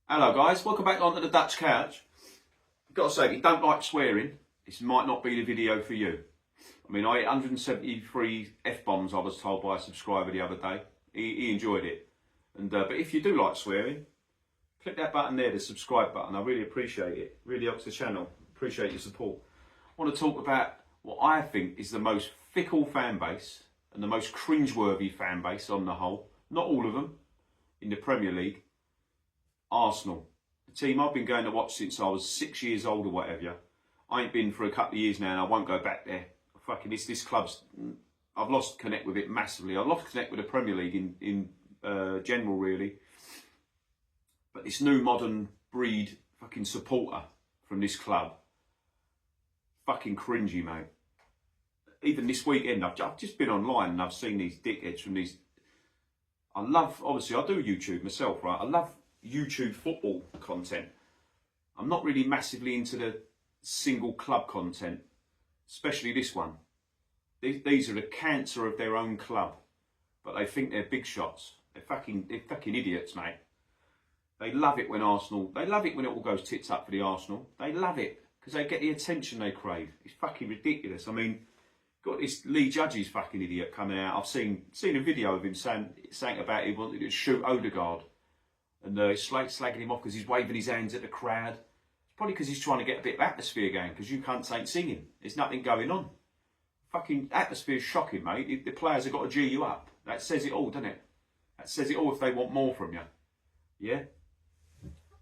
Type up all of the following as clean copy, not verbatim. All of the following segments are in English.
Hello guys, welcome back onto the Dutch couch. I've got to say, if you don't like swearing, this might not be the video for you. I mean, I hit 173 F-bombs, I was told by a subscriber the other day. He enjoyed it. But if you do like swearing, click that button there, the subscribe button. I really appreciate it. Really helps the channel. Appreciate your support. I want to talk about what I think is the most fickle fan base and the most cringeworthy fan base on the whole. Not all of them, in the Premier League. Arsenal, the team I've been going to watch since I was 6 years old or whatever. I ain't been for a couple of years now and I won't go back there. Fucking this club's, I've lost connect with it massively. I've lost connect with the Premier League in general really. But this new modern breed fucking supporter from this club, fucking cringy, mate. Even this weekend, I've just been online and I've seen these dickheads from these. Obviously I do YouTube myself, right? I love YouTube football content. I'm not really massively into the single club content, especially this one. These are the cancer of their own club, but they think they're big shots. They're fucking idiots, mate. They love it when it all goes tits up for the Arsenal. They love it because they get the attention they crave. It's fucking ridiculous. I mean, got this Lee Judge's fucking idiot coming out. I've seen a video of him saying about he wanted to shoot Odegaard. And slagging him off because he's waving his hands at the crowd. It's probably because he's trying to get a bit of atmosphere going because you cunts ain't singing. There's nothing going on. Fucking atmosphere's shocking, mate. The players have got to G you up. That says it all, doesn't it? That says it all if they want more from you. Yeah?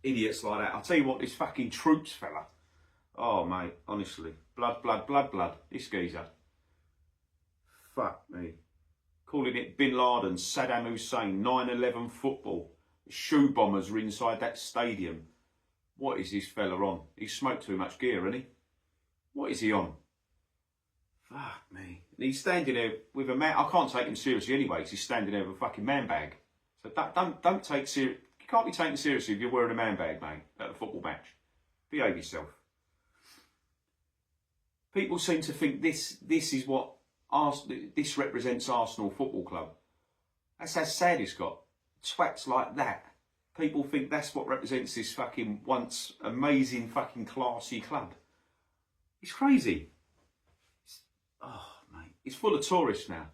Idiots like that. I'll tell you what, this fucking Troops fella. Oh, mate, honestly. Blood. This geezer. Fuck me. Calling it Bin Laden, Saddam Hussein, 9/11 football. Shoe bombers are inside that stadium. What is this fella on? He's smoked too much gear, hasn't he? What is he on? Fuck me. And he's standing there with a man. I can't take him seriously anyway because he's standing there with a fucking man bag. So don't take serious. You can't be taken seriously if you're wearing a man bag, mate, at a football match. Behave yourself. People seem to think this is what this represents Arsenal Football Club. That's how sad it's got. Twats like that. People think that's what represents this fucking once amazing fucking classy club. It's crazy. Mate, it's full of tourists now.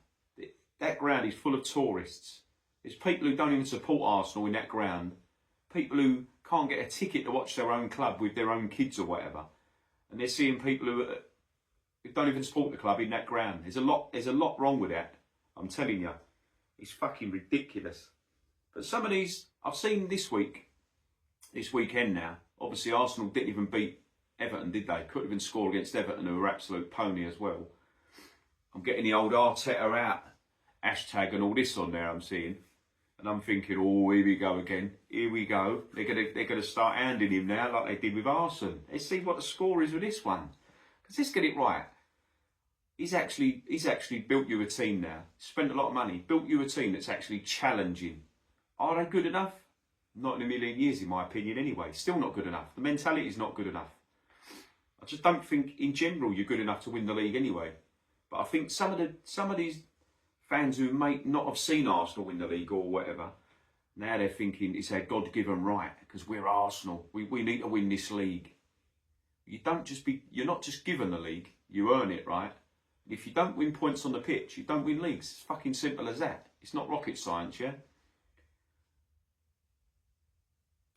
That ground is full of tourists. There's people who don't even support Arsenal in that ground. People who can't get a ticket to watch their own club with their own kids or whatever. And they're seeing people who don't even support the club in that ground. There's a lot wrong with that. I'm telling you. It's fucking ridiculous. But some of these, I've seen this weekend now. Obviously, Arsenal didn't even beat Everton, did they? Couldn't even score against Everton, who were absolute pony as well. I'm getting the old Arteta out hashtag and all this on there, I'm seeing. And I'm thinking, oh, here we go again. Here we go. They're gonna start handing him now like they did with Arsenal. Let's see what the score is with this one. Because let's get it right. He's actually built you a team now. Spent a lot of money. Built you a team that's actually challenging. Are they good enough? Not in a million years, in my opinion, anyway. Still not good enough. The mentality is not good enough. I just don't think, in general, you're good enough to win the league anyway. But I think some of these fans who may not have seen Arsenal win the league or whatever, now they're thinking it's our God-given right because we're Arsenal. We need to win this league. You're not just given the league. You earn it, right? If you don't win points on the pitch, you don't win leagues. It's fucking simple as that. It's not rocket science, yeah.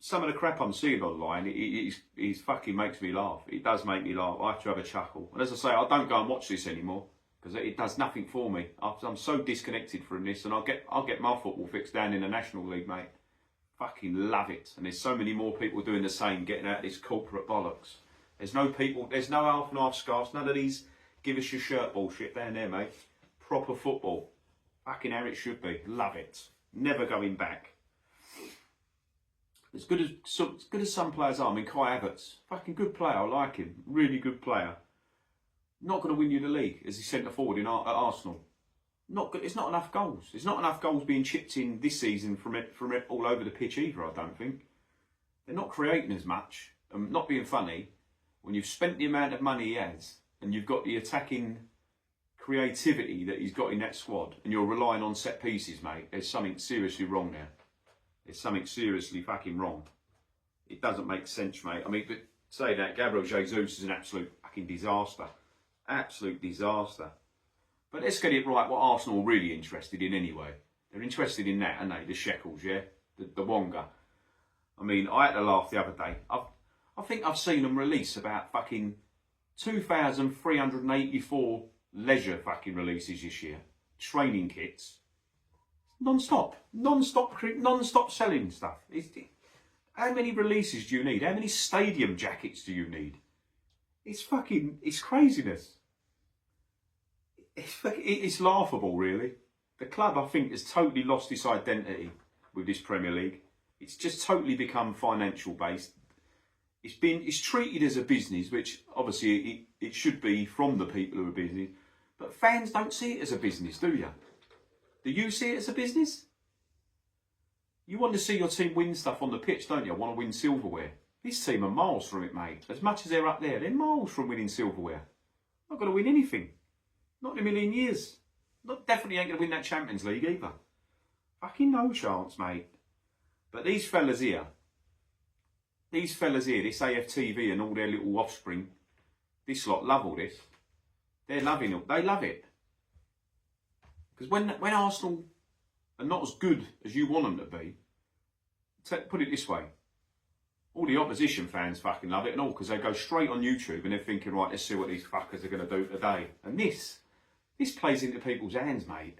Some of the crap I'm seeing online, it fucking makes me laugh. It does make me laugh. I have to have a chuckle. And as I say, I don't go and watch this anymore because it does nothing for me. I'm so disconnected from this, and I'll get my football fix down in the National League, mate. Fucking love it. And there's so many more people doing the same, getting out of this corporate bollocks. There's no half and half scarves, none of these give us your shirt bullshit down there, mate. Proper football. Fucking how it should be. Love it. Never going back. As good as some players are. I mean, Kai Havertz, fucking good player. I like him. Really good player. Not going to win you the league as he centre forward at Arsenal. Not good. It's not enough goals. There's not enough goals being chipped in this season from all over the pitch either. I don't think they're not creating as much. Not being funny, when you've spent the amount of money he has and you've got the attacking creativity that he's got in that squad, and you're relying on set pieces, mate. There's something seriously wrong there. There's something seriously fucking wrong. It doesn't make sense, mate. I mean, but say that, Gabriel Jesus is an absolute fucking disaster. Absolute disaster. But let's get it right, what Arsenal are really interested in anyway. They're interested in that, aren't they? The shekels, yeah? The Wonga. I mean, I had to laugh the other day. I think I've seen them release about fucking 2,384 leisure fucking releases this year. Training kits. Non-stop selling stuff. How many releases do you need? How many stadium jackets do you need? It's craziness. It's laughable, really. The club, I think, has totally lost its identity with this Premier League. It's just totally become financial based. It's treated as a business, which obviously it should be from the people who are business. But fans don't see it as a business, do you? Do you see it as a business? You want to see your team win stuff on the pitch, don't you? Want to win silverware. This team are miles from it, mate. As much as they're up there, they're miles from winning silverware. Not going to win anything. Not in a million years. Definitely ain't going to win that Champions League either. Fucking no chance, mate. But these fellas here, this AFTV and all their little offspring, this lot love all this. They're loving it. They love it. Because when Arsenal are not as good as you want them to be, put it this way, all the opposition fans fucking love it and all, because they go straight on YouTube and they're thinking, right, let's see what these fuckers are going to do today. And this plays into people's hands, mate.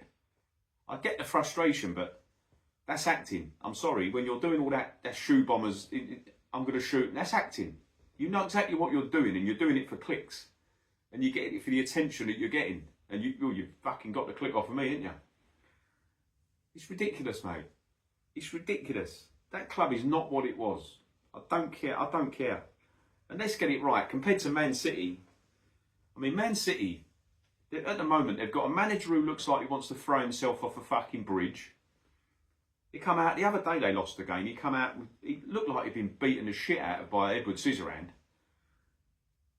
I get the frustration, but that's acting. I'm sorry, when you're doing all that shoe bombers, I'm going to shoot, that's acting. You know exactly what you're doing and you're doing it for clicks. And you get it for the attention that you're getting. And you've fucking got the click off of me, ain't you? It's ridiculous, mate. It's ridiculous. That club is not what it was. I don't care. And let's get it right. Compared to Man City, I mean, Man City, at the moment, they've got a manager who looks like he wants to throw himself off a fucking bridge. He come out, the other day they lost the game, he looked like he'd been beaten the shit out of by Edward Scissorhand.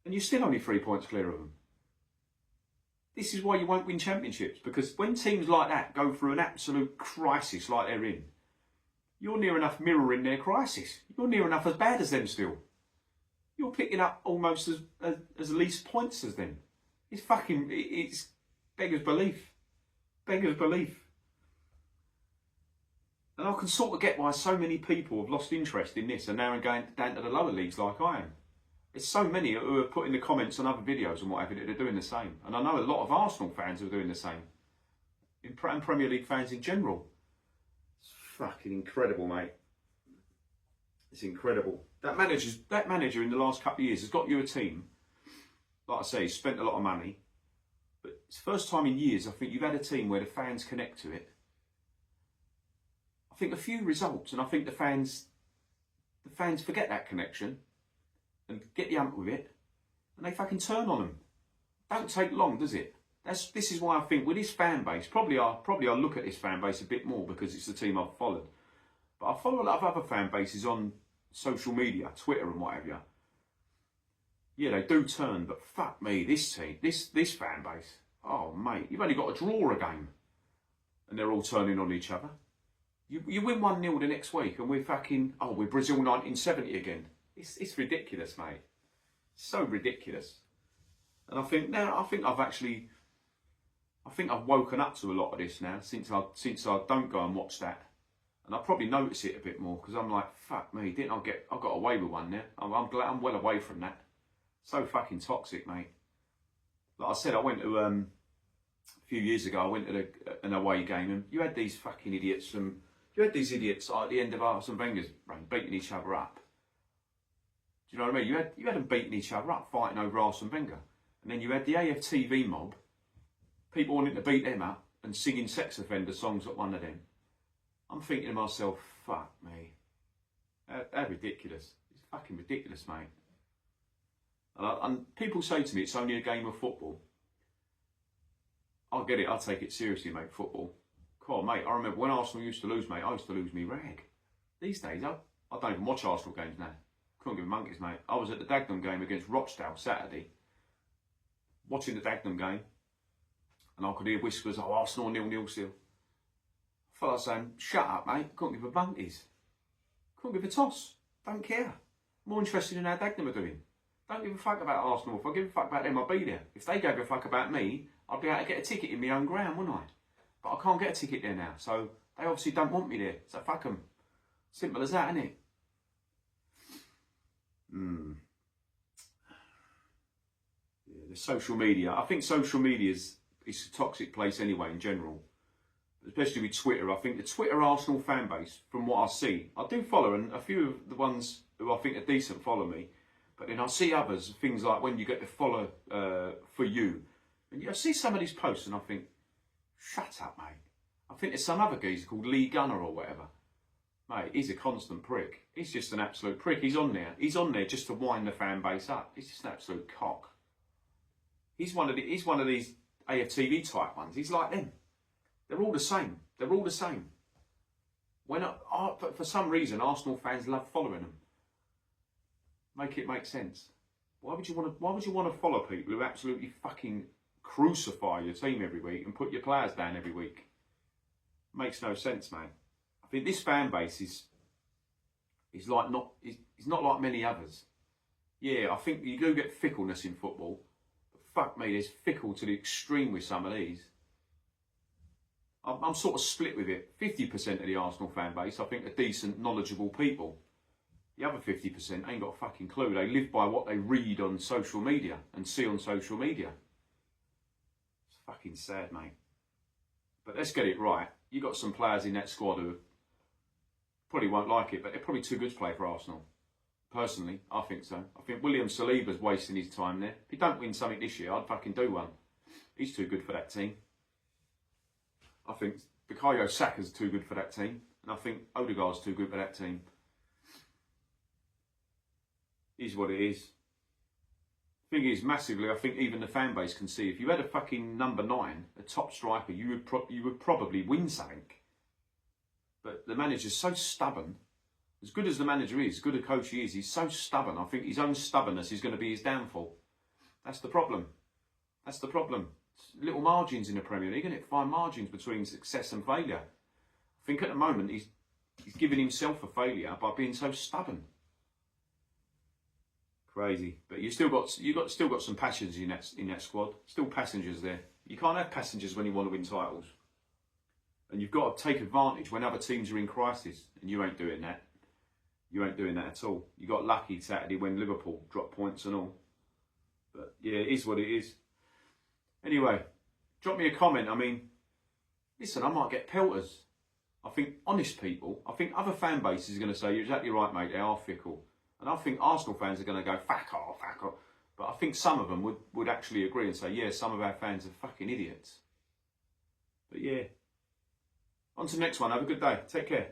And you're still only 3 points clear of them. This is why you won't win championships, because when teams like that go through an absolute crisis like they're in, you're near enough mirroring their crisis. You're near enough as bad as them still. You're picking up almost as least points as them. It's beggars belief. Beggars belief. And I can sort of get why so many people have lost interest in this and now are going down to the lower leagues like I am. There's so many who are putting the comments on other videos and whatever that they're doing the same. And I know a lot of Arsenal fans are doing the same. And Premier League fans in general. It's fucking incredible, mate. It's incredible. That manager in the last couple of years has got you a team. Like I say, he's spent a lot of money. But it's the first time in years I think you've had a team where the fans connect to it. I think a few results, and I think the fans forget that connection and get the hump with it, and they fucking turn on them. Don't take long, does it? This is why I think with this fan base, probably I'll look at this fan base a bit more because it's the team I've followed. But I follow a lot of other fan bases on social media, Twitter and whatever. Yeah, they do turn, but fuck me, this team, this fan base. Oh mate, you've only got to draw a game, and they're all turning on each other. You win 1-0 the next week and we're Brazil 1970 again. It's ridiculous, mate. So ridiculous. And I think I've woken up to a lot of this now since I don't go and watch that. And I probably notice it a bit more because I'm like, fuck me, I got away with one there. I'm glad I'm well away from that. So fucking toxic, mate. Like I said, I went to a few years ago, I went to an away game and you had these fucking idiots at the end of Arsene Wenger's run beating each other up. Do you know what I mean? You had them beating each other up, fighting over Arsene Wenger. And then you had the AFTV mob, people wanting to beat them up and singing sex offender songs at one of them. I'm thinking to myself, fuck me. How ridiculous. It's fucking ridiculous, mate. And people say to me, it's only a game of football. I'll get it, I'll take it seriously, mate, football. Come on, mate, I remember when Arsenal used to lose, mate, I used to lose me rag. These days, I don't even watch Arsenal games now. Couldn't give monkeys, mate. I was at the Dagenham game against Rochdale Saturday, watching the Dagenham game, and I could hear whispers, oh, Arsenal 0-0 still. I felt like saying, shut up, mate, couldn't give a monkeys. Couldn't give a toss. Don't care. More interested in how Dagenham are doing. Don't give a fuck about Arsenal. If I give a fuck about them, I'll be there. If they gave a fuck about me, I'd be able to get a ticket in my own ground, wouldn't I? But I can't get a ticket there now, so they obviously don't want me there. So fuck them. Simple as that, isn't it? Yeah, the social media. I think social media is a toxic place anyway in general. Especially with Twitter. I think the Twitter Arsenal fan base, from what I see, I do follow, and a few of the ones who I think are decent follow me. But then I see others, things like when you get the follow for you. And I see some of these posts and I think, shut up, mate. I think there's some other geezer called Lee Gunner or whatever. Mate, he's a constant prick. He's just an absolute prick. He's on there. He's on there just to wind the fan base up. He's just an absolute cock. He's one of these AFTV type ones. He's like them. They're all the same. They're all the same. But for some reason, Arsenal fans love following them. Make it make sense. Why would you want to follow people who absolutely fucking crucify your team every week and put your players down every week? Makes no sense, man. I think this fan base is not like many others. Yeah, I think you do get fickleness in football. But fuck me, there's fickle to the extreme with some of these. I'm sort of split with it. 50% of the Arsenal fan base, I think, are decent, knowledgeable people. The other 50% ain't got a fucking clue. They live by what they read on social media and see on social media. It's fucking sad, mate. But let's get it right. You got some players in that squad who probably won't like it, but they're probably too good to play for Arsenal. Personally, I think so. I think William Saliba's wasting his time there. If he don't win something this year, I'd fucking do one. He's too good for that team. I think Bukayo Saka's too good for that team. And I think Odegaard's too good for that team. Is what it is. Thing is, massively, I think even the fan base can see if you had a fucking number 9, a top striker, you would probably win something. But the manager's so stubborn. As good as the manager is, good a coach he is, he's so stubborn. I think his own stubbornness is going to be his downfall. That's the problem. That's the problem. It's little margins in the Premier League, isn't it? Fine margins between success and failure. I think at the moment he's giving himself a failure by being so stubborn. Crazy, but you still got some passengers in that squad. Still passengers there. You can't have passengers when you want to win titles, and you've got to take advantage when other teams are in crisis. And you ain't doing that. You ain't doing that at all. You got lucky Saturday when Liverpool dropped points and all. But yeah, it is what it is. Anyway, drop me a comment. I mean, listen, I might get pelters. I think honest people. I think other fan bases are going to say you're exactly right, mate. They are fickle. And I think Arsenal fans are going to go, fuck off, fuck off. But I think some of them would actually agree and say, yeah, some of our fans are fucking idiots. But yeah. On to the next one. Have a good day. Take care.